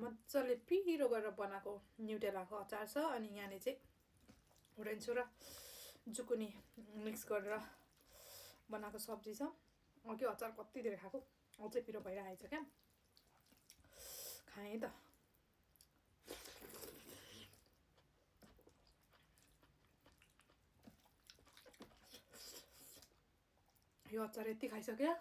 मजाले पिरो गरेर बनाएको न्युटेलाको अचार छ। अनि यहाँले चाहिँ हुरेन्चो र जुकुनी मिक्स गरेर बनाएको सब्जी छ। अघि अचार कति धेरै खाएको अझै पिरो भइरहेको छ क्या। खाएँ त। यो अचार यति खाइसक्यो।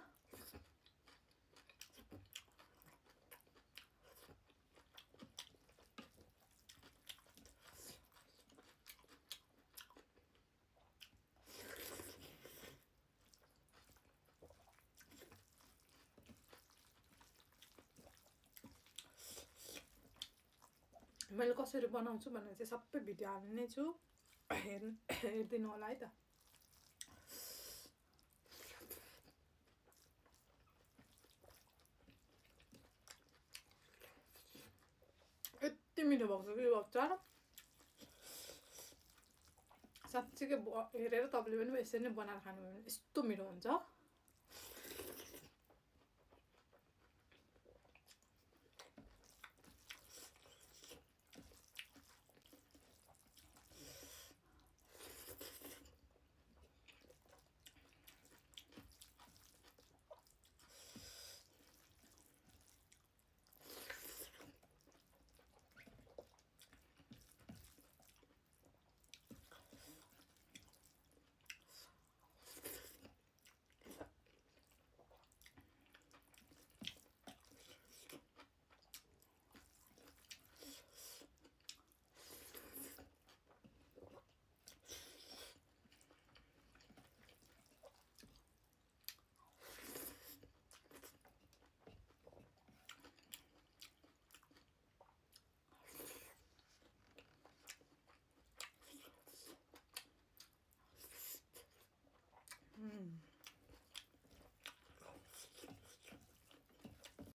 मैले कसरी बनाउँछु भनेर चाहिँ सबै भिडियो हाल्ने छु, हेरिदिनु होला है त। यति मिठो भएको छ कि यो अचार, साँच्चीकै हेरेर तपाईँले पनि यसरी नै बनाएर खानुभयो भने यस्तो मिठो हुन्छ।